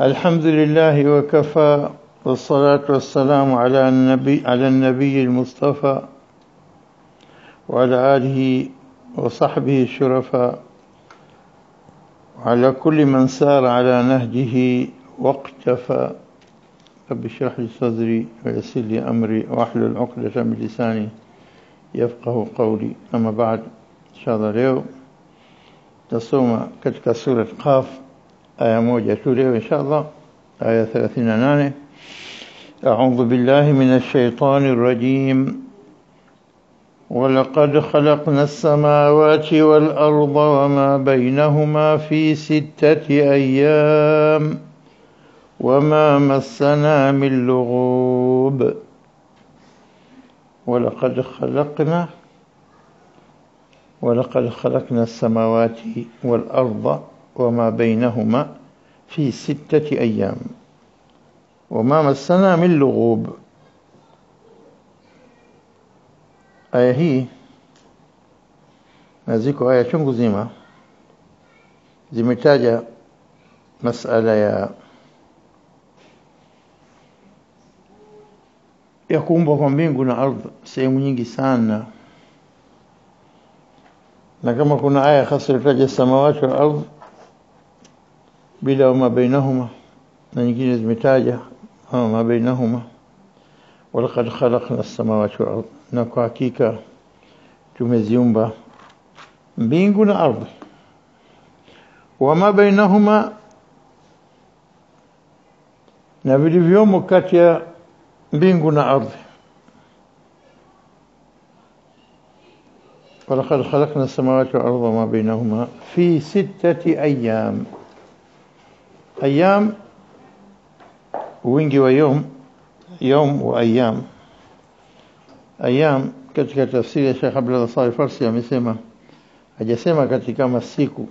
الحمد لله وكفى والصلاة والسلام على النبي المصطفى وعلى آله وصحبه الشرفاء وعلى كل من سار على نهجه واقتفى. رب اشرح لي صدري ويسر لي أمري واحلل عقدة من لساني يفقه قولي. أما بعد، إن شاء الله leo tasoma katika sura Qaf aya moja tu leo insha Allah, aya 38. أعوذ بالله من الشيطان الرجيم. ولقد خلقنا السماوات والأرض وما بينهما في 6 أيام وما مسنا من لغوب. ولقد خلقنا السماوات والأرض وما بينهما في 6 أيام وما مسنا من لغوب. aya hii na ziko aya chungu zima zimetaja masala ya kuumbwa kwa mbingu na ardhi sehemu nyingi sana, na kama kuna aya hasa ilitaja samawati wal ardh bila wama bainahuma, na nyingine zimetaja wama bainahuma. Walaqad khalaqna as-samawati wal ardh, na kwa hakika tumeziumba mbingu na ardhi. Wama bainahuma, na vilivyomo kati ya mbingu na ardhi. ولقد خلقنا السماوات والأرض وما بينهما في 6 أيام. أيام wingi wa يوم وأيام. أيام katika tafsiri ya Sheikh Abdullah Saleh Farsi amesema, hajasema katika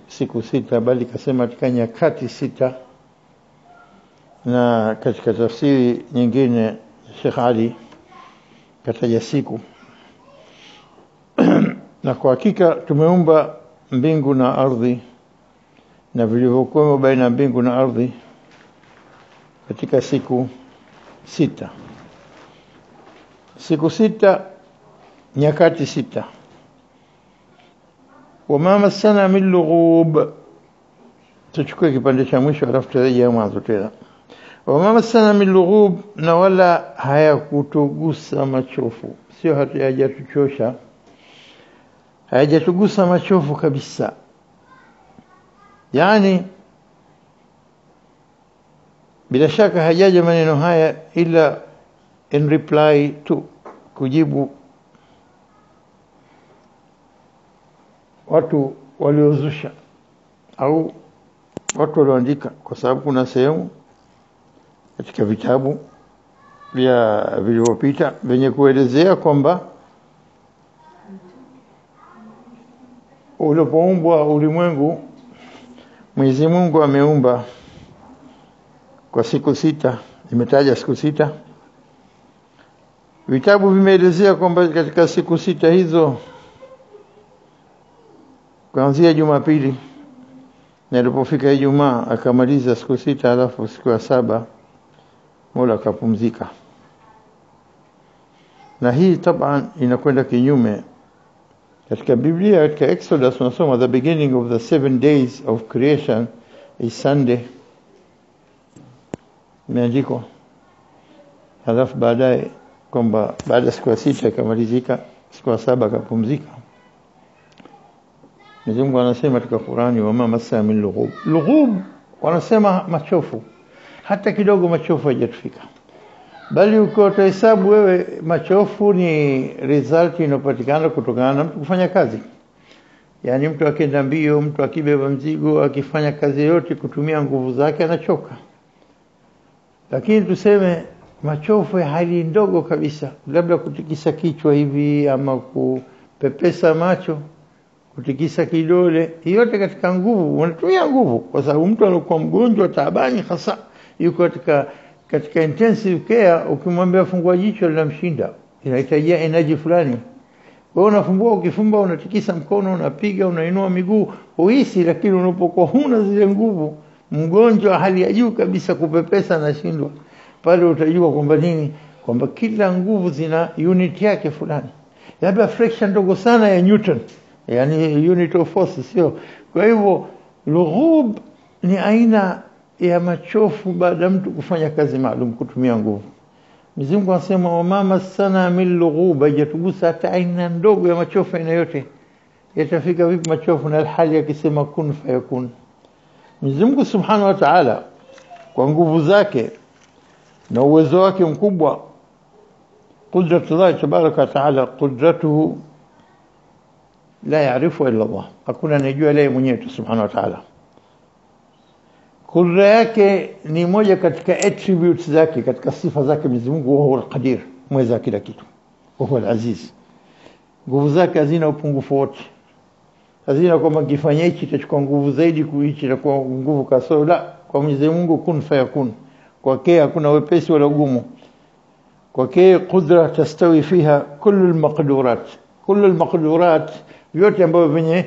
siku sita, bali kasema katika nyakati 6. Na katika tafsiri nyingine Sheikh Ali kataja siku. Na kwa hakika tumeumba mbingu na ardhi na vilivyokuwa baina mbingu na ardhi katika siku 6. Siku 6, nyakati 6. Wama masana min lughub. Tuchukue kipande cha mwisho alafu turejea mwanzo tena. Wama masana min lughub, na wala hayakutugusa machofu. Sio hayajatuchosha, hayajatugusa machofu kabisa. Yani bila shaka hajaja maneno haya ila in reply to, kujibu watu waliozusha au watu walioandika, kwa sababu kuna sehemu katika vitabu vya vilivyopita venye kuelezea kwamba ulipoumbwa ulimwengu Mwenyezi Mungu ameumba kwa siku 6, imetaja siku 6. Vitabu vimeelezea kwamba katika siku 6 hizo, kuanzia Jumapili na ilipofika Ijumaa akamaliza siku 6, alafu siku ya 7 Mola akapumzika. Na hii taban inakwenda kinyume. Katika Biblia, katika Exodus unasoma the beginning of the 7 days of creation is Sunday, imeandikwa. Halafu baadaye kwamba baada siku ya 6 ikamalizika, siku ya 7 akapumzika. Mwenyezi Mungu anasema katika Qur'ani, wama massa min lughub. Lughub wanasema machofu, hata kidogo machofu hajatufika. Bali ukihesabu wewe, machofu ni result inopatikana kutokana na mtu kufanya kazi. Yani mtu akienda mbio, mtu akibeba mzigo, akifanya kazi yote kutumia nguvu zake anachoka. Lakini tuseme machofu ya hali ndogo kabisa, labda kutikisa kichwa hivi ama kupepesa macho, kutikisa kidole, yote katika nguvu, unatumia nguvu, kwa sababu mtu anakuwa mgonjwa taabani hasa yuko katika intensive care, ukimwambia fungua jicho linamshinda, inahitaji energy fulani. Wewe unafumbua, ukifumba unatikisa mkono, unapiga, unainua miguu, uhisi, lakini unapokuwa huna zile nguvu mgonjwa hali ya juu kabisa, kupepesa na shindwa, pale utajua kwamba nini, kwamba kila nguvu zina unit yake fulani, labda fraction ndogo sana ya Newton, yani unit of force, sio? Kwa hivyo lughub ni aina ya machofu baada mtu kufanya kazi maalum, kutumia nguvu. Mwenyezi Mungu anasema wama sana min lughub, hajatugusa hata aina ndogo ya machofu aina yote. Yatafika vipi machofu na hali akisema kun fayakun? Mwenyezi Mungu Subhanahu wa Ta'ala kwa nguvu zake na uwezo wake mkubwa, qudratullah tabaraka wa ta'ala, qudratuhu la yaarifu illa Allah, hakuna anayejua yeye mwenyewe Subhanahu wa Ta'ala. Kudra yake ni moja katika attributes zake, katika sifa zake Mwenyezi Mungu. Huwa al-Qadir, mweza kila kitu. Huwa al-Aziz, nguvu zake hazina upungufu wote, hazina kwamba kifanya hichi itachukua nguvu zaidi kuichi na kwa nguvu kasoro. La, kwa Mwenyezi Mungu kun fayakun, kwake hakuna wepesi wala ugumu. kwake qudra tastawi fiha kullu al-maqdurat, vyote ambavyo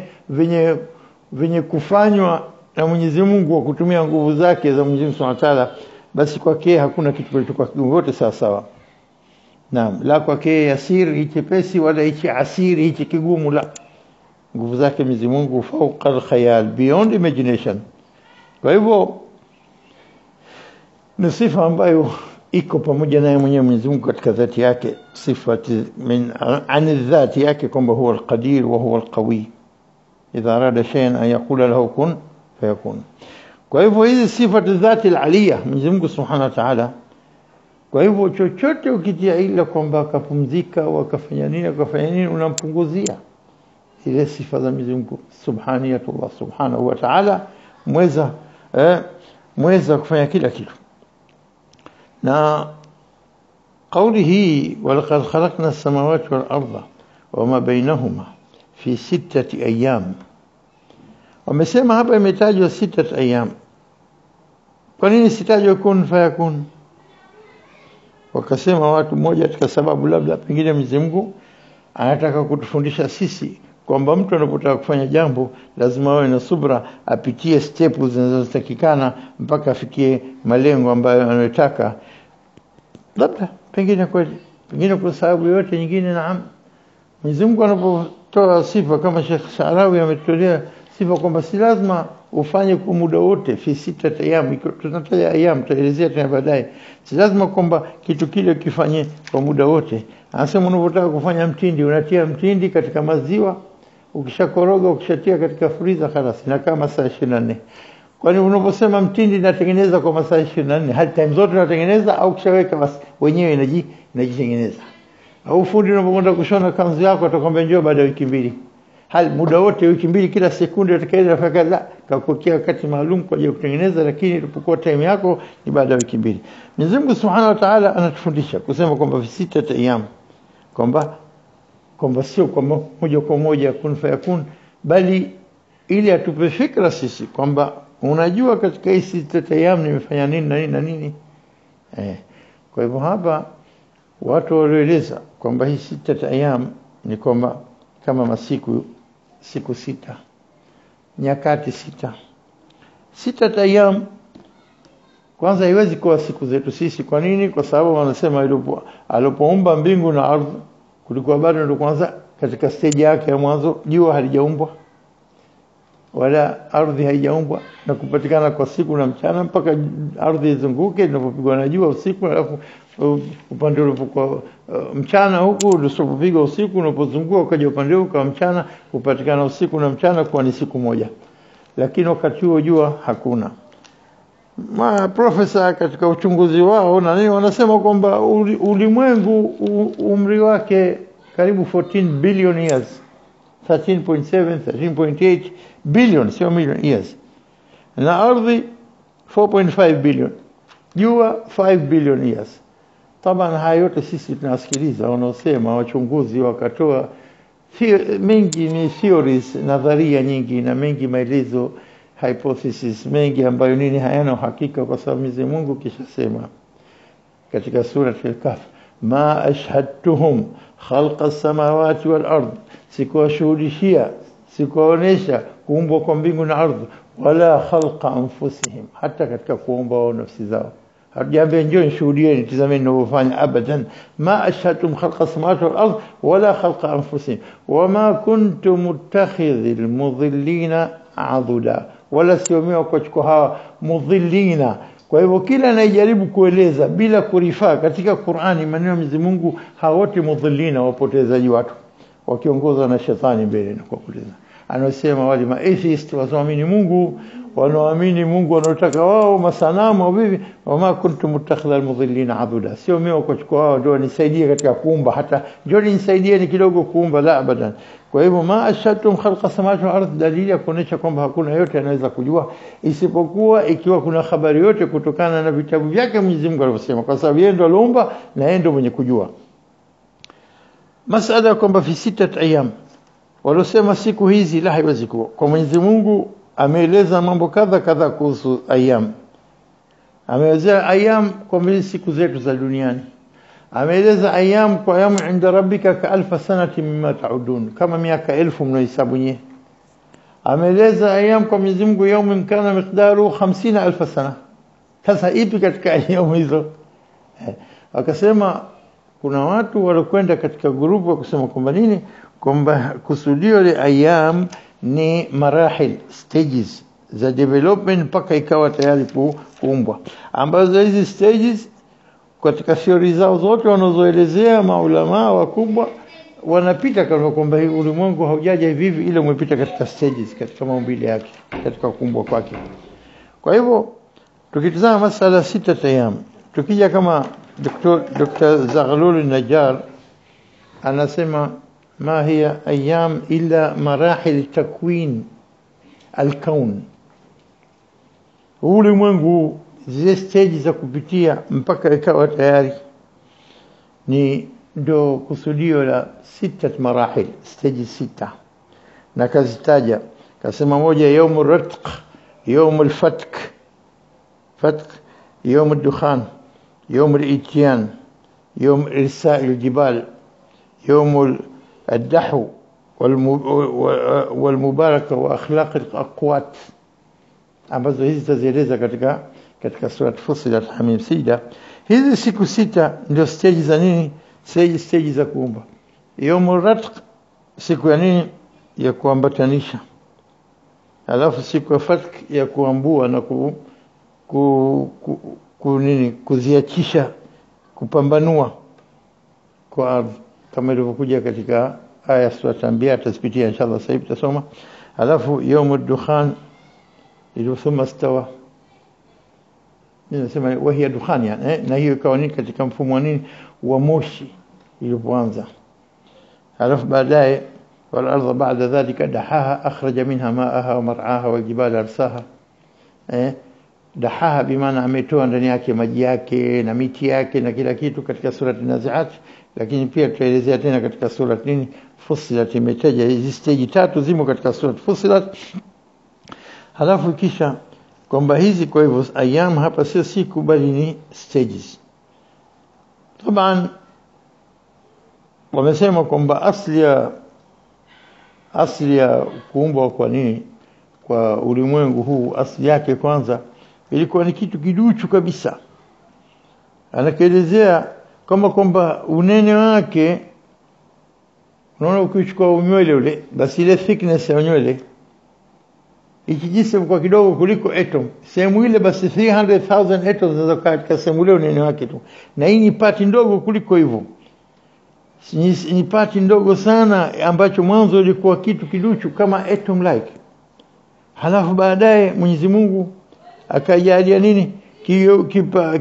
venye kufanywa na Mwenyezi Mungu kwa kutumia nguvu zake za Mwenyezi Mungu Subhanahu wa Ta'ala, basi kwake hakuna kitu kilichokuwa kigumu, wote sawa sawa. Naam, la kwake yasir hichi pesi wala hichi asiri hichi kigumu, la, nguvu zake Mwenyezi Mungu fauqa al-khayal, beyond imagination. Kwa hivyo ni sifa ambayo iko pamoja naye mwenyewe Mwenyezi Mungu katika dhati yake, sifati min an dhati yake kwamba huwa al-qadir wa huwa al-qawi, idha arada shay'an an yaqula lahu kun fayakun. Kwa hivyo hizi sifati dhati al-aliyah Mwenyezi Mungu Subhanahu wa Ta'ala. Kwa hivyo chochote ukitia ila kwamba akapumzika wakafanya nini unampunguzia ile sifa za Mwenyezi Mungu subhaniyatullah Subhanahu wa Ta'ala, mweza kufanya kila kitu. na kauli hii walaqad khalaqna as-samawati wal arda wama bainahuma fi 6 ayyam, wamesema hapa imetajwa 6 ayyam. Kwa nini sitajwa kun fayakun? Wakasema watu mmoja katika sababu labda pengine Mwenyezi Mungu anataka kutufundisha sisi kwamba mtu anapotaka kufanya jambo lazima awe na subra, apitie step zinazotakikana mpaka afikie malengo ambayo anayotaka. Labda pengine kweli, pengine kwa sababu yote nyingine. Naam, Mwenyezi Mungu anapotoa sifa kama Sheikh Sharawi ametolea sifa kwamba si lazima ufanye kwa muda wote, fi 6 ayyam, tunataja ayyam tutaelezea tena baadaye. Si lazima kwamba kitu kile kifanye kwa muda wote. Anasema unapotaka kufanya mtindi, unatia mtindi katika maziwa, ukishakoroga ukishatia katika freezer khalas na kama saa 24. Kwani unaposema mtindi natengeneza kwa masaa 24, hali time zote unatengeneza au kishaweka basi wenyewe inajitengeneza? Au fundi unapokwenda kushona kanzu yako atakwambia njoo baada ya wiki 2. Hali muda wote wiki 2, kila sekunde utakaenda fanya kazi, kakuwekea wakati maalum kwa ajili ya kutengeneza, lakini ilipokuwa time yako ni baada ya wiki 2. Mwenyezi Mungu Subhanahu wa Ta'ala anatufundisha kusema kwamba fi 6 ayyam, kwamba sio kwamba moja kwa moja kun fayakun, bali ili atupe fikra sisi kwamba unajua katika hizi 6 ayyam nimefanya nini na nini na nini. Kwa hivyo hapa watu walieleza kwamba hizi 6 ayyam ni kwamba kama masiku siku 6, nyakati 6. 6 ayyam kwanza haiwezi kuwa siku zetu sisi. Kwa nini? Kwa sababu wanasema alipoumba mbingu na ardhi kulikuwa bado ndio kwanza katika stage yake ya mwanzo, jua halijaumbwa wala ardhi haijaumbwa, na kupatikana kwa siku na mchana mpaka ardhi izunguke inapopigwa na jua usiku, alafu upande ulipokuwa mchana huku usipopigwa usiku, unapozunguka ukaja upande huko kwa mchana, kupatikana usiku na mchana kwa ni siku moja. Lakini wakati huo jua hakuna. Profesa katika uchunguzi wao na nini wanasema kwamba ulimwengu umri wake karibu 14 billion years, 13.7 13.8 billion, sio million years, na ardhi 4.5 billion, jua 5 billion years. Tabana haya yote sisi tunasikiliza wanaosema wachunguzi wakatoa mengi ni theories, nadharia nyingi na mengi maelezo, hypothesis mengi ambayo nini hayana uhakika, kwa sababu Mwenyezi Mungu kishasema katika sura al-Kahf, ma ashhadtuhum khalqa as-samawati wal ard, sikuwashuhudishia, sikuwaonesha kuumbwa kwa mbingu na ardhi, wala khalqa anfusihim, hata katika kuomba wao nafsi zao hatujaambia njoo nishuhudieni tazameni ninavyofanya, abadan. Ma ashhadtum khalqa samawati wal ard wala khalqa anfusihim wama kuntum muttakhidhil mudhillina aduda, wala siomewa kuchukua hawa mudhillina. Kwa hivyo kila anayejaribu kueleza bila kurifaa katika Qur'ani maneno ya Mwenyezi Mungu, hawote mudhillina, wapotezaji watu wakiongozwa na shetani mbele na kwa kueleza. Anasema wale ma atheist wasioamini Mungu, wanaoamini Mungu wanaotaka wao masanamu au vivi, wama kuntum mutakhidhal mudhillina aduda, sio mimi kuchukua wao ndio nisaidie katika kuumba, hata njoo nisaidieni kidogo kuumba, la abadan. Kwa hivyo ma ashhadtum khalqa samawati wal ardh, dalili ya kuonesha kwamba hakuna yote anaweza kujua isipokuwa ikiwa kuna habari yote kutokana na vitabu vyake Mwenyezi Mungu alivyosema, kwa sababu yeye ndo aliumba na yeye ndo mwenye kujua. Masala kwamba fi 6 ayyam, walosema siku hizi, la, haiwezi kuwa. Kwa Mwenyezi Mungu ameeleza mambo kadha kadha kuhusu ayyam. Ameeleza ayyam kwa siku zetu za duniani. Ameeleza ayyam kwa yamu inda rabbika ka alf sanati mimma ta'udun, kama miaka 1000 mnahesabu nyewe. Ameeleza ayyam kwa Mwenyezi Mungu yawmin kana miqdaru 50000 sana. Sasa ipi katika ayyam hizo? Akasema kuna watu walokwenda katika grupu wa kusema kwamba nini, kwamba kusudio le ayyam ni marahil, stages za development mpaka ikawa tayari kuumbwa, ambazo hizi stages katika theory zao zote wanazoelezea maulama wakubwa wanapita kama kwamba ulimwengu haujaja hivi ile umepita katika stages, katika maumbile yake, katika kuumbwa kwake. Kwa hivyo tukitazama masala 6 ayyam, tukija kama Dr. Zaghlul Najjar anasema ما هي أيام إلا مراحل تكوين الكون. ulimwengu zile stage za kupitia mpaka ikawa tayari ni ndo kusudio la 6 marahil, stage 6, na kazitaja kasema moja يوم الرتق, يوم الفتك, يوم الدخان, يوم الإتيان, يوم إرساء الجبال, يوم الدحو والمباركة وأخلاق الأقوات, ambazo hizi tazieleza katika sura Fussilat Hamim Sida. Hizi siku 6 ndio stage za nini? Stage za kuumba. Yawmul Ratq, siku ya nini? Ya kuambatanisha. Alafu siku ya Fatk ya kuambua na kuziachisha, kupambanua kwa ardhi, kama ilivyokuja katika aya sura Anbiya, tutazipitia inshallah sasa hivi tutasoma. Alafu yawmud dukhan thumma istawa, ninasema wahiya dukhan yani, na hiyo ikawa ni katika mfumo wa nini, wa moshi ilipoanza. Alafu baadaye wal ardha ba'da dhalika dahaha akhraja minha ma'aha wa mar'aha wal jibala arsaha. Dahaha bimaana ametoa ndani yake maji yake na miti yake na kila kitu katika sura An-Nazi'at, lakini pia tutaelezea tena katika sura nini, Fussilat. Imetaja hizi stage 3 zimo katika sura Fussilat. Halafu kisha kwamba hizi, kwa hivyo ayyam hapa sio siku bali ni stages. Taban wamesema kwamba asli ya kuumbwa kwa nini, kwa ulimwengu huu, asli yake kwanza ilikuwa ni kitu kiduchu kabisa. Anakielezea kama kwamba unene wake, unaona ukichukua unywele ule, basi ile thickness ya unywele ikijisema kwa kidogo kuliko atom, sehemu ile basi 300,000 atoms zinaweza katika sehemu ile unene wake tu, na hii ni pati ndogo kuliko hivyo. Ni pati ndogo sana ambacho mwanzo ilikuwa kitu kiduchu kama atom like. Halafu baadaye Mwenyezi Mungu akajalia nini,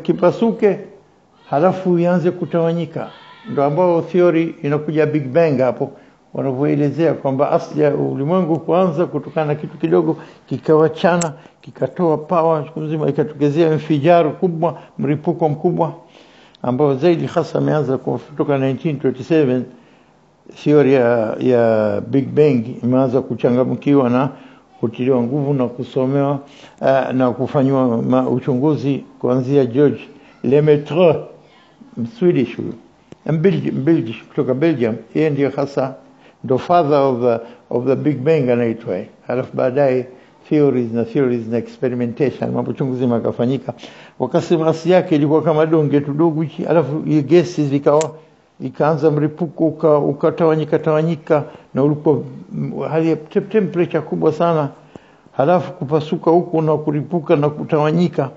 kipasuke, halafu ianze kutawanyika. Ndio ambao theory inakuja Big Bang hapo, wanavyoelezea kwamba asili ya ulimwengu kuanza kutokana na kitu kidogo kikawachana, kikatoa power nzima, ikatokezea infijar kubwa, mripuko mkubwa ambao zaidi hasa ameanza kutoka 1927. Theory ya Big Bang imeanza kuchangamkiwa na kutiliwa nguvu na kusomewa na kufanywa uchunguzi kuanzia George Lemaitre, Swedish, Belgium, kutoka Belgium. Yeye ndiye hasa ndo father of the Big Bang anaitwa. Halafu baadaye theories na experimentation, mambo chungu zima yakafanyika. Wakasema asili yake ilikuwa kama donge tudogo hichi, alafu ile gases ikaanza mripuko ukatawanyika na ulikuwa hali ya temperature kubwa sana, halafu kupasuka huko na kuripuka na kutawanyika.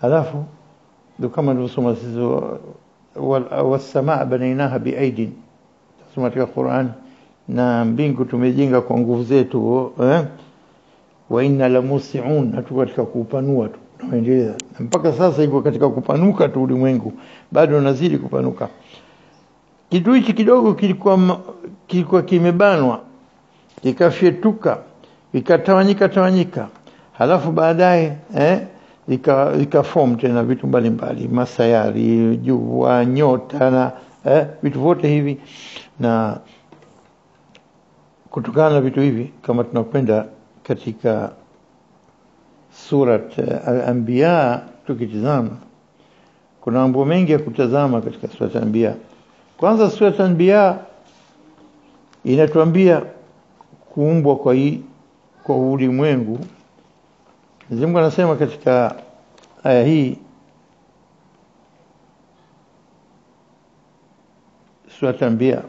Halafu ndio kama nilivyosoma sisi, was-samaa banainaha biaidin, tasoma katika Qur'an, na mbingu tumejenga kwa nguvu zetu, wa inna la musi'un, hatu katika kupanua tu tunaendelea mpaka sasa. Iko katika kupanuka tu, ulimwengu bado unazidi kupanuka. Kitu hichi kidogo kilikuwa kimebanwa, kikafyetuka, ikatawanyika, halafu baadaye ikaform tena vitu mbalimbali, masayari, jua, nyota na vitu vyote hivi. Na kutokana na vitu hivi, kama tunakwenda katika surat al-Anbiya tukitazama, kuna mambo mengi ya kutazama katika surat al-Anbiya. Kwanza surat al-Anbiya inatuambia kuumbwa kwa ulimwengu. Mwenyezi Mungu anasema katika aya hii, surat al-Anbiya,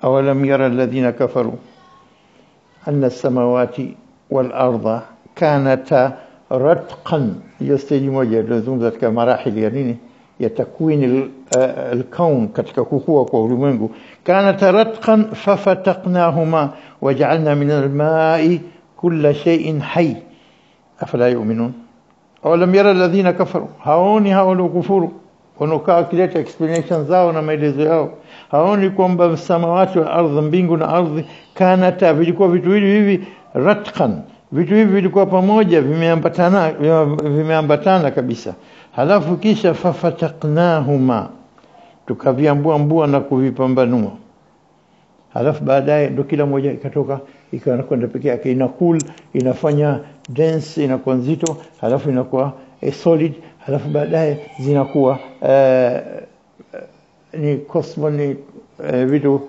أولم يرى الذين كفروا أن السماوات والأرض كانتا رتقا. يستجي موجه لزوم ذاتك مراحل يعني يتكوين الكون katika kukua kwa ulimwengu. كانتا رتقا ففتقناهما وجعلنا من الماء كل شيء حي أفلا يؤمنون. أولم يرى الذين كفروا, haoni hao waliokufuru wanokaa kileta explanation zao na maelezo yao, haoni kwamba samawati wa ardhi, mbingu na ardhi, kanata, vilikuwa vitu hivi ratqan, vitu hivi vilikuwa pamoja, vimeambatana kabisa. Halafu kisha fafataqnahuma, tukaviambua na kuvipambanua. Halafu baadaye ndo kila moja ikatoka ikakwenda peke yake, inakul, inafanya dense, inakuwa nzito, halafu inakuwa solid, halafu baadaye zinakuwa ni cosmos, vitu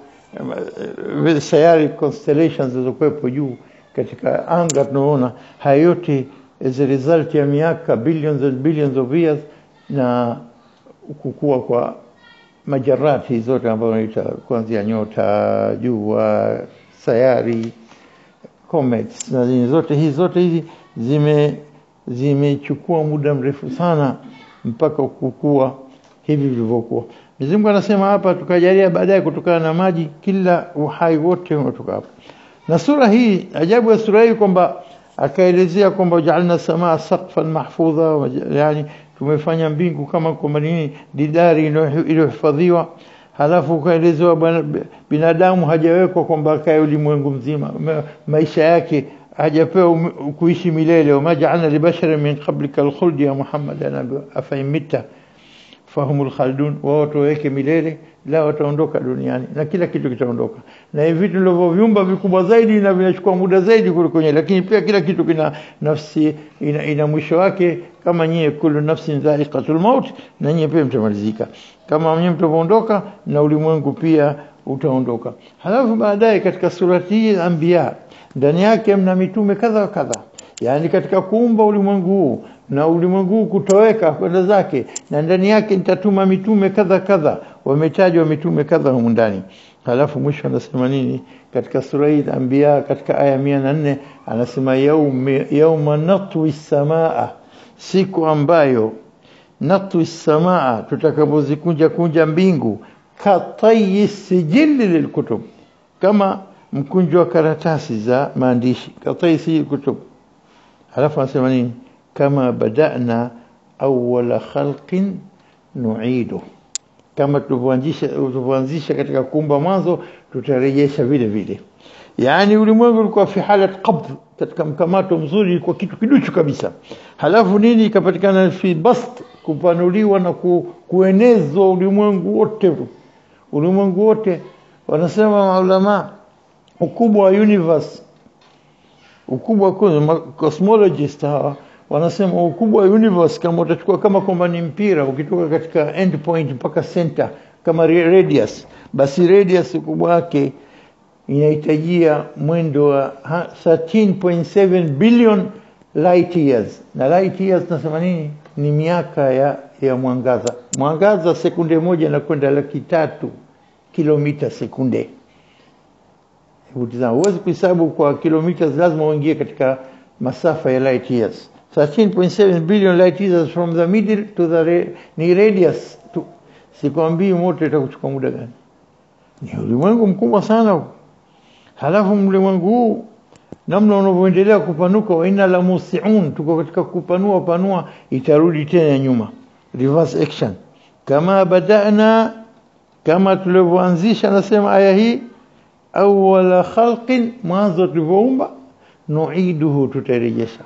sayari, constellations zilizokuwepo juu katika anga tunaona. Hayo yote as a result ya miaka billions and billions of years na kukua kwa majarati zote ambazo tunaita kuanzia nyota, jua, sayari, comets na zote hizi zimechukua muda mrefu sana mpaka kukua hivi vilivyokuwa. Mwenyezi Mungu anasema hapa, tukajalia baadaye kutokana na maji kila uhai wote unatoka hapo. Na sura hii, ajabu ya sura hii kwamba akaelezea kwamba ja'alna samaa saqfan mahfudha, yani tumefanya mbingu kama kwamba nini, didari iliyohifadhiwa. Halafu kaelezewa binadamu hajawekwa kwamba akae ulimwengu mzima, maisha yake hajapewa kuishi milele. Wama ja'alna libasharin min qablika alkhuld ya Muhammad afa imita fahumul khaldun, wao tuweke milele, la wataondoka duniani na kila kitu kitaondoka. Na hivi vitu ndivyo viumba vikubwa zaidi na vinachukua muda zaidi kuliko nyewe, lakini pia kila kitu kina nafsi, ina mwisho wake. Kama nyie, kullu nafsin dha'iqatul maut, na nyie pia mtamalizika. Kama nyie mtaondoka, na ulimwengu pia utaondoka. Halafu baadaye katika surati hii Anbiya, ndani yake mna mitume kadha kadha, yani katika kuumba ulimwengu huu na ulimwengu huu kutoweka kwenda zake, na ndani yake nitatuma mitume kadha kadha, wametajwa mitume kadha humu ndani. Halafu mwisho anasema nini katika sura hii Anbiya, katika aya 104 anasema yauma natwi samaa, siku ambayo natwi samaa, tutakapozikunja mbingu, katayi sijili lilkutub, kama mkunjo wa karatasi za maandishi, katayi sijili kutub. Halafu anasema nini, kama badana awwala khalqin nu'idu, kama tulivyoanzisha katika kuumba mwanzo tutarejesha vile vile. Yani ulimwengu ulikuwa fi halat qabd, katika mkamato mzuri, kwa kitu kiduchu kabisa. Halafu nini ikapatikana, fi bast, kupanuliwa na kuenezwa ulimwengu wote wanasema maulama ukubwa wa universe, ukubwa wa cosmologist hawa wanasema ukubwa wa universe kama utachukua kama kwamba ni mpira, ukitoka katika end point mpaka center kama radius, basi radius ukubwa wake inahitajia mwendo wa 13.7 billion light years. Na light years nasema nini? Ni miaka ya mwangaza. Mwangaza sekunde moja na kwenda 300,000 kilomita sekunde. Huwezi kuhesabu kwa kilomita, lazima uingie katika masafa ya light years. 13.7 billion light years from the middle to the ni radius to. Sikwambii moto itakuchukua muda gani. Ni ulimwengu mkubwa sana. Halafu ulimwengu huu namna unavyoendelea kupanuka, wa inna la musiun, tuko katika kupanua itarudi tena nyuma, reverse action. Kama badana, kama tulivyoanzisha, nasema aya hii, awwala khalqin, mwanzo tulivyoumba, nuiduhu, tutarejesha.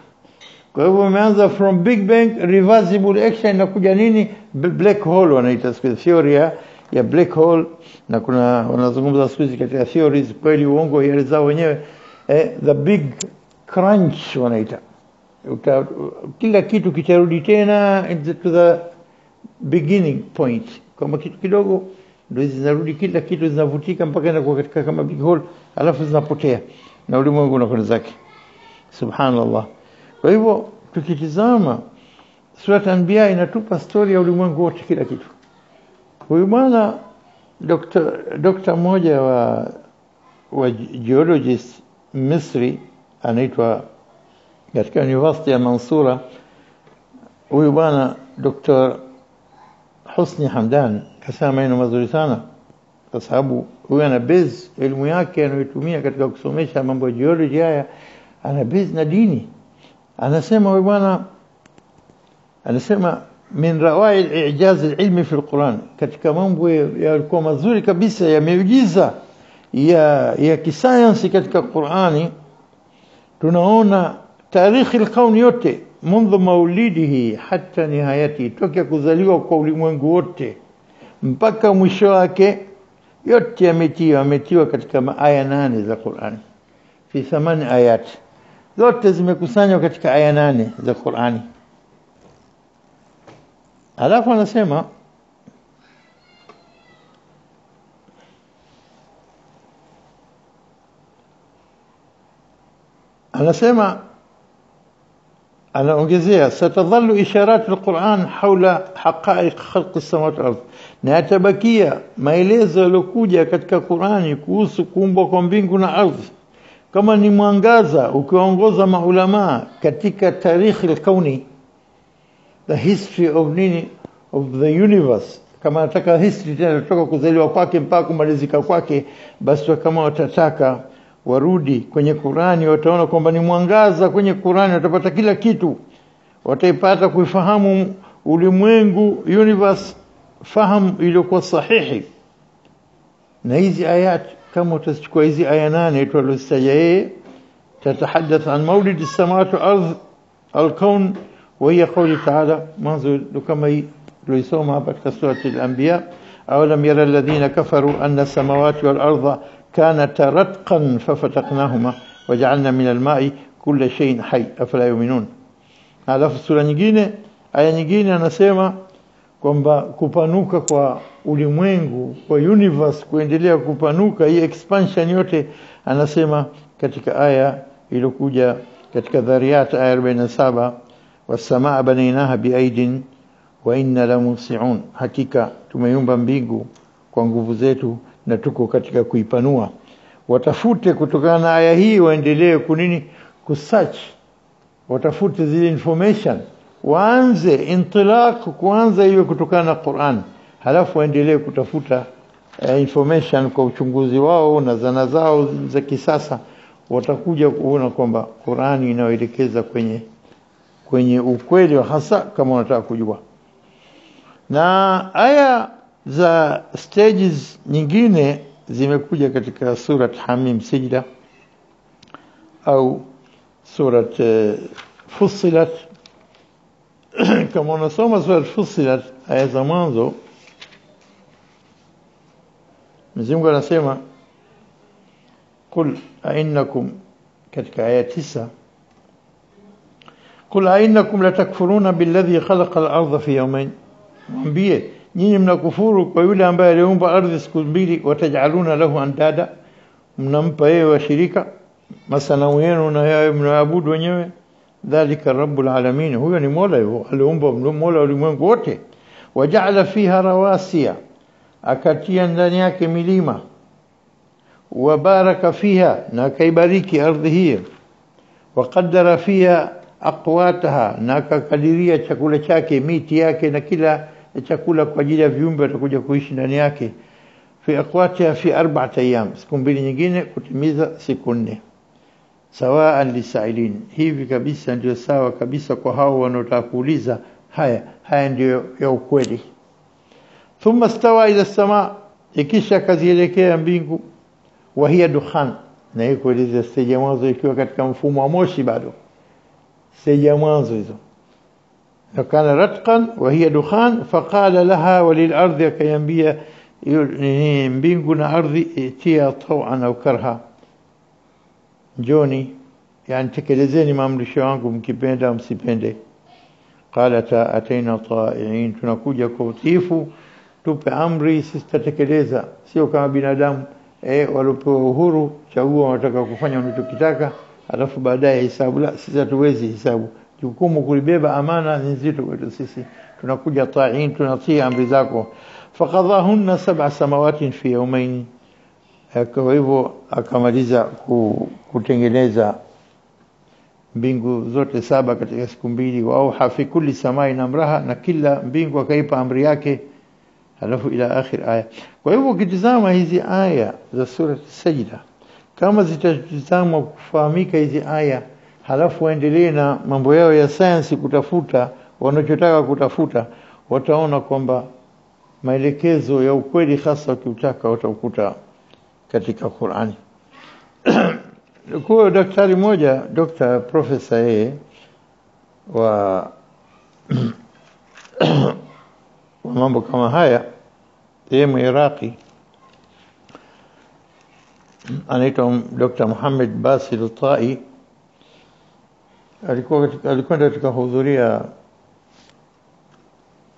Kwa hivyo umeanza from big bang, reversible action, na kuja nini? Black hole wanaita theory ya black hole, na kuna wanazungumza siku hizi katika theories kweli uongo ya zao wenyewe. The big crunch wanaita, kila kitu kitarudi tena to the beginning point, kama kitu kidogo ndio zinarudi, kila kitu zinavutika mpaka inakuwa katika kama big hole, alafu zinapotea na ulimwengu unakwenda zake. Subhanallah. Kwa hivyo tukitizama Surah Al-Anbiya inatupa story ya ulimwengu wote, kila kitu. Huyu bwana dokta mmoja wa geologist Misri anaitwa katika University ya Mansura, huyu bwana Dr. Husni Hamdan kasema maneno mazuri sana, kwa sababu huyu ana base elimu yake anayotumia katika kusomesha mambo ya geology haya, ana base na dini. Anasema huyu bwana, anasema min rawai al-i'jaz al-ilmi fi al-Quran, katika mambo yalikuwa mazuri kabisa ya miujiza ya kisayansi katika Qur'ani, tunaona tarikhi al-kawn yote منذ maulidihi hata nihayati, tokea kuzaliwa kwa ulimwengu wote mpaka mwisho wake, yote yametiwa katika aya 8 za Qur'ani, fi 8 ayat, zote zimekusanywa katika aya 8 za Qur'ani. Alafu anasema anaongezea, satadhallu isharat alquran hawla haqa'iq khalq as-samawati wal ardh, na yatabakia maelezo yalokuja katika Qur'ani kuhusu kuumbwa kwa mbingu na ardhi kama ni mwangaza ukiongoza maulama katika tarikhi al-kauni, the history of the universe. Kama nataka history tena kutoka kuzaliwa kwake mpaka kumalizika kwake, basi kama watataka warudi kwenye Qur'ani, wataona kwamba ni mwangaza kwenye Qur'ani, watapata kila kitu, wataipata kuifahamu ulimwengu, universe, fahamu iliyokuwa sahihi. Na hizi ayat kama utachukua hizi aya 8 tulizotaja yeye, tatahaddath an mawlid as-samawati wal ardh al-kawn, wa hiya qawli ta'ala, mwanzo kama hii tulisoma hapa katika surah al-Anbiya, awalam yara alladhina kafaru anna as-samawati wal ardha كانت رتقا ففتقناهما وجعلنا من الماء كل شيء حي افلا يؤمنون. Alafu sura nyingine, aya nyingine anasema kwamba kupanuka kwa ulimwengu, kwa universe kuendelea kupanuka, hii expansion yote, anasema katika aya iliyokuja katika Dhariyat aya 47, was-samaa banaynaha biaidin wa inna lamusi'un, hakika tumeiumba mbingu kwa nguvu zetu na tuko katika kuipanua. Watafute kutokana na aya hii, waendelee kunini, kusearch, watafute zile information, waanze intilaq, kuanza iwe kutokana na Qur'an, halafu waendelee kutafuta information kwa uchunguzi wao na zana zao za kisasa, watakuja kuona kwamba Qur'ani inaelekeza kwenye ukweli wa hasa, kama wanataka kujua. Na aya za stages nyingine zimekuja katika surat Hamim Sijda au surat Fussilat. Kama unasoma surat Fussilat aya za mwanzo, Mwenyezi Mungu anasema qul ainakum katika aya 9 qul ainakum latakfuruna billadhi khalaqa al-ardha fi yawmayn, mwambie nyinyi mnakufuru kwa yule ambaye aliumba ardhi siku mbili, watajaluna lahu andada, mnampa yeye washirika masanamu yenu na yeye mnaabudu wenyewe. Dhalika rabbul alamin, huyo ni Mola huyo aliumba, Mola ulimwengu wote. Waja'ala fiha rawasiya, akatia ndani yake milima. Wabaraka fiha, na akaibariki ardhi hiyo. Waqaddara fiha aqwataha, na akakadiria chakula chake, miti yake na kila chakula kwa ajili ya viumbe watakuja kuishi ndani yake. Fi aqwatiha fi 4 ayyam, siku mbili nyingine kutimiza siku 4. Sawaan lisailin, hivi kabisa ndio sawa kabisa kwa hao wanaotaka kuuliza. Haya ndio ya ukweli. Thumma stawa ila samaa, ikisha kazielekea mbingu. Wa hiya dukhan, na iko ile stage ya mwanzo ikiwa katika mfumo wa moshi bado, stage ya mwanzo hizo. Kana ratqan wa hiya dukhan, faqala laha walil ardi, akayambia mbingu na ardhi, tia tawan au karha, njoni, yani tekelezeni maamrisho yangu mkipenda msipende. Qalata ataina ta'iin, tunakuja kwa utiifu, tupe amri sisi tutatekeleza, sio kama binadamu walipewa uhuru, chagua wanataka kufanya unachokitaka, alafu baadaye hisabu. La, sisi hatuwezi hisabu, jukumu kulibeba amana ni nzito kwetu sisi, tunakuja ta'iin, tunatii amri zako. Faqadahunna 7 samawati fi yawmayn, kwa hivyo akamaliza kutengeneza mbingu zote 7 katika siku mbili. Wa hafi kulli samai amraha, na kila mbingu akaipa amri yake. Halafu ila akhir aya. Kwa hivyo ukitazama hizi aya za sura Sajda, kama zitatazamwa kufahamika hizi aya, halafu waendelee na mambo yao ya science kutafuta wanachotaka kutafuta, wataona kwamba maelekezo ya ukweli hasa ukiutaka utakuta katika Qur'ani. Kwa daktari mmoja, profesa wa mambo kama haya, Iraqi, anaitwa Dr. Muhammad Basil al-Tai, alikuwa katika hudhuria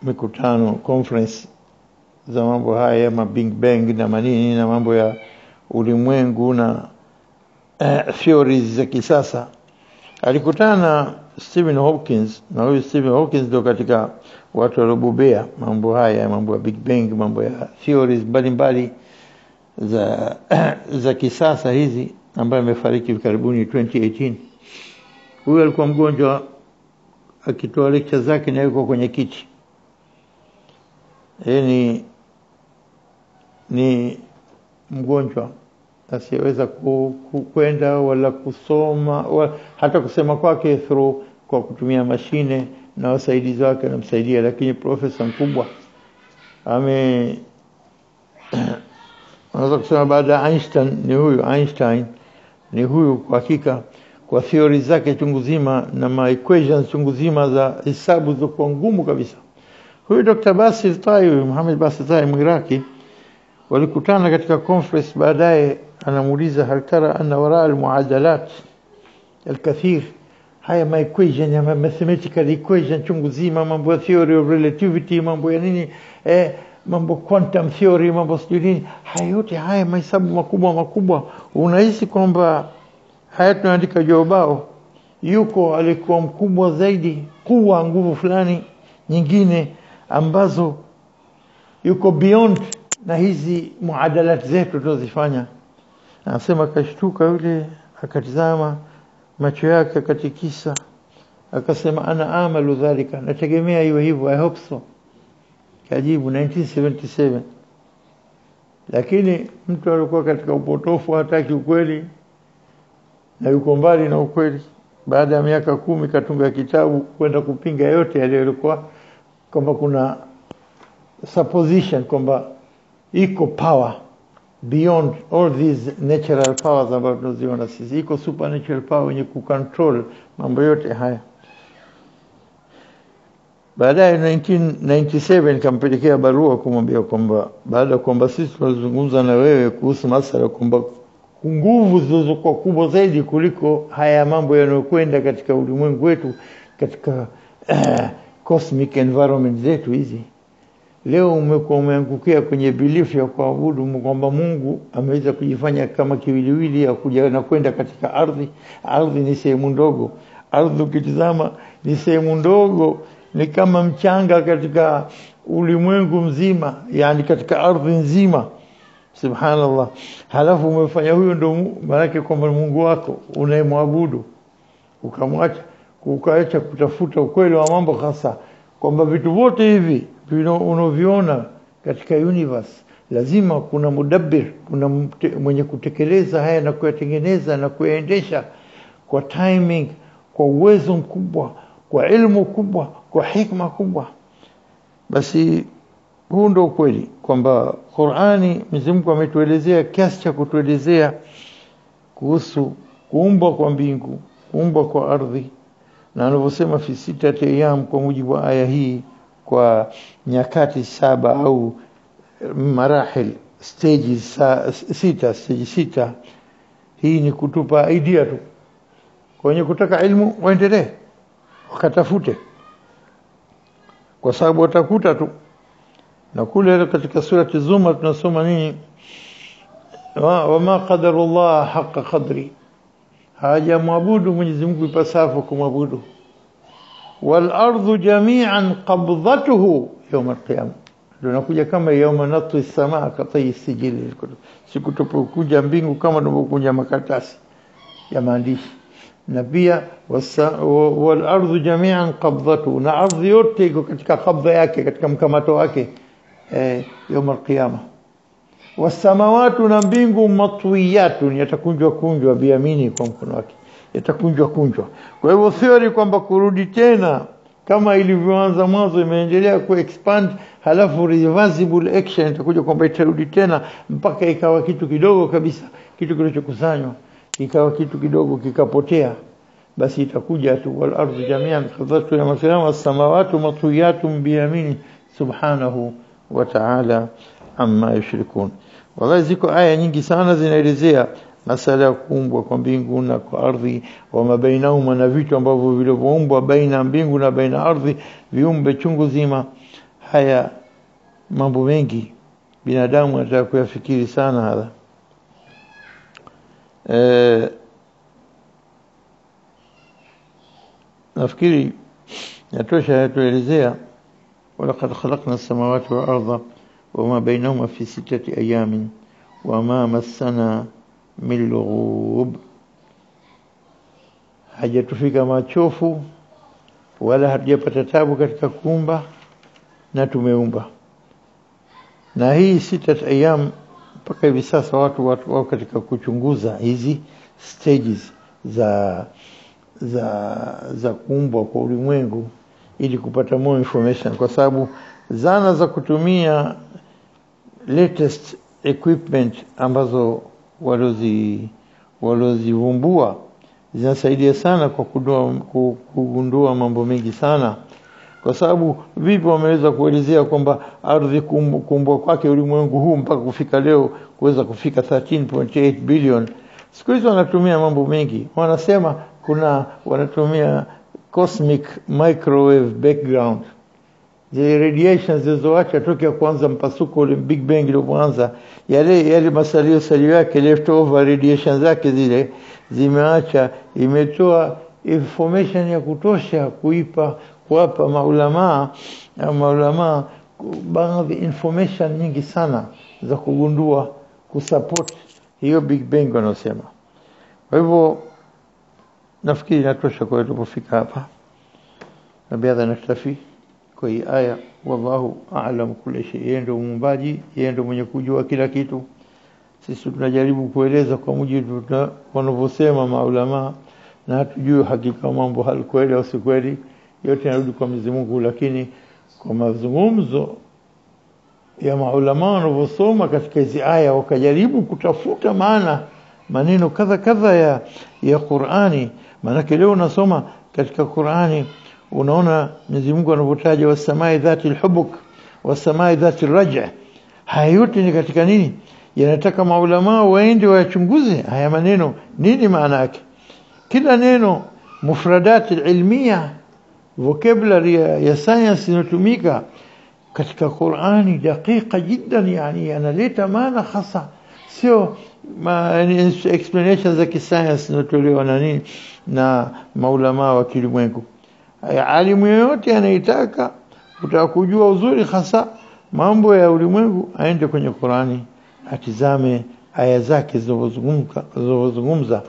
mikutano, conference za mambo haya ma Big Bang na manini na mambo ya ulimwengu na theories za kisasa. Alikutana na Stephen Hawkins, na huyu Stephen Hawkins ndio katika watu waliobobea mambo haya, mambo ya Big Bang, mambo ya theories mbalimbali za kisasa hizi, ambaye amefariki karibuni 2018. Huyu alikuwa mgonjwa, akitoa lecture zake na yuko kwenye kiti. Ni mgonjwa asiyeweza kwenda wala kusoma wala hata kusema kwake through kwa kutumia mashine, na wasaidizi wake wanamsaidia, lakini profesa mkubwa anaweza kusema baada ya Einstein ni huyu kwa hakika, kwa theory zake chungu zima na ma equations chungu zima za hesabu zilizokuwa ngumu kabisa. Huyu Dr. Basil Tai, Muhammad Basil Tai Mwiraki, walikutana katika conference. Baadaye anamuuliza, hal tara anna wara al-muadalat al-kathir, haya ma equation ya mathematical equation chungu zima, mambo ya theory of relativity, mambo ya nini, mambo quantum theory, mambo sijui, haya yote haya mahesabu makubwa, unahisi kwamba haya tunaandika juu ubao, yuko alikuwa mkubwa zaidi, nguvu fulani nyingine ambazo yuko beyond na hizi muadalat zetu tunazifanya. Anasema kashtuka yule, akatizama, macho yake akatikisa, akasema ana amalu dhalika, nategemea iwe hivyo, I hope so. Kajibu 1977. Lakini mtu alikuwa katika upotofu, hataki ukweli na yuko mbali na ukweli. Baada ya miaka 10 katunga kitabu kwenda kupinga yote yaliyokuwa kwamba kuna supposition kwamba iko power beyond all these natural powers ambazo tunaziona sisi, iko supernatural power yenye kucontrol mambo yote haya. Baadaye 1997 kampelekea barua kumwambia kwamba baada kwamba sisi tunazungumza na wewe kuhusu masuala kwamba nguvu zilizokuwa kubwa zaidi kuliko haya mambo yanayokwenda katika ulimwengu wetu, katika cosmic environment zetu hizi. Leo umeangukia kwenye belief ya kuabudu kwamba Mungu ameweza kujifanya kama kiwiliwili ya kuja na kwenda katika ardhi. Ardhi ni sehemu ndogo. Ardhi ukitizama ni sehemu ndogo, ni kama mchanga katika ulimwengu mzima, yani katika ardhi nzima. Subhanallah. Halafu umefanya huyo ndo maana kwamba Mungu wako unayemwabudu, ukaacha kutafuta ukweli wa mambo, hasa kwamba vitu vyote hivi unaviona katika universe lazima kuna mudabbir, kuna mwenye kutekeleza haya na kuyatengeneza na kuyaendesha kwa timing, kwa uwezo mkubwa, kwa ilmu kubwa, kwa hikma kubwa. Basi huu ndio ukweli kwamba Qur'ani Mwenyezi Mungu ametuelezea kiasi cha kutuelezea kuhusu kuumbwa kwa mbingu, kuumbwa kwa ardhi, na anavyosema fi 6 ayyam, kwa mujibu wa aya hii, kwa nyakati 7 au marahil, stages 6. Hii ni kutupa idea tu. Kwenye kutaka ilmu waendelee wakatafute, kwa sababu watakuta tu. Na kule katika surati Zumar tunasoma nini? Wama qadarullah haqqa qadri, haja muabudu Mwenyezi Mungu ipasavyo kumwabudu. Wal ardu jami'an qabdatuhu yawm al-qiyamah, tunakuja kama yawma natwi as-samaa katai sijili, siku tupokuja mbingu kama tunapokuja makaratasi ya maandishi. Na pia wal ardu jami'an qabdatuhu, na ardhi yote iko katika qabdha yake, katika mkamato wake yawm al-qiyamah. Wasamawati, na mbingu, matwiyatun, yatakunjwa biamini, kwa mkono wake yatakunjwa. Kwa hivyo theory kwamba kurudi tena kama ilivyoanza mwanzo imeendelea ku expand, halafu reversible action itakuja kwamba itarudi tena mpaka ikawa kitu kidogo kabisa, kitu kilichokusanywa ikawa kitu kidogo kikapotea, basi itakuja tu wal ardu jami'an qabdatu yawm al-qiyamah was-samawati matwiyatun biyamini subhanahu wa ta'ala amma yushrikun. Wallahi ziko aya nyingi sana zinaelezea masala ya kuumbwa kwa mbingu na kwa ardhi, wa mabainahuma, na vitu ambavyo vilivyoumbwa baina mbingu na baina ardhi, viumbe chungu zima. Haya mambo mengi binadamu anataka kuyafikiri sana hapa. Nafikiri yatosha tuelezea, walaqad khalaqna as-samawati wal arda wama bainahuma fi 6 ayamin wama massana min lughub. Hajatufika machofu wala hatujapata tabu katika kuumba, na tumeumba. Na hii 6 ayam mpaka hivi sasa watu wao katika kuchunguza hizi stages za kuumbwa kwa ulimwengu ili kupata more information, kwa sababu zana za kutumia latest equipment ambazo walozivumbua zinasaidia sana kwa kugundua mambo mengi sana. Kwa sababu vipi wameweza kuelezea kwamba ardhi kuumbwa kwake ulimwengu huu mpaka kufika leo kuweza kufika 13.8 billion. Siku hizo wanatumia mambo mengi, wanasema wanatumia cosmic microwave background, the radiations zilizoacha tokea kwanza mpasuko ule Big Bang ilipoanza, yale masalio yake, leftover radiations zake zile zimeacha, imetoa information ya kutosha kuwapa maulama baadhi information nyingi sana za kugundua kusupport hiyo Big Bang wanasema. Kwa hivyo nafikiri natosha kwa tulipofika hapa, na baada naktafi kwa hii aya. Wallahu a'lam kulli shay, yeye ndio muumbaji, yeye ndio mwenye kujua kila kitu. Sisi tunajaribu kueleza kwa mujibu wanavyosema maulama, na hatujui hakika mambo hali kweli au si kweli, yote yanarudi kwa Mwenyezi Mungu. Lakini kwa mazungumzo ya maulama wanavyosoma katika hizi aya, wakajaribu kutafuta maneno kadha ya Qur'ani. Maana leo unasoma katika Qur'ani unaona Mwenyezi Mungu anavyotaja wasamai dhati al-hubuk wasamai dhati al-raj'. Haya yote ni katika nini? yanataka maulama waende wachunguze haya maneno nini maana yake. Kila neno mufradat ilmiya vocabulary ya science inatumika katika Qur'ani daqiqa jiddan, yani analeta maana hasa, sio explanations za kiscience zinatolewa na nini na maulama wa kilimwengu. Alimu yote anaitaka utakujua uzuri hasa mambo ya ulimwengu, aende kwenye Qur'ani atizame aya zake zinazozungumza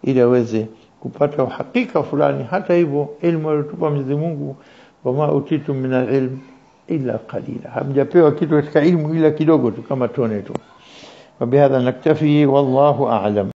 ili aweze kupata uhakika fulani. Hata hivyo elimu aliyotupa Mwenyezi Mungu, wama utitu min alilm illa qalila, hamjapewa kitu katika ilmu ila kidogo tu, kama tone tu. Wabihadha naktafi, wallahu a'lam.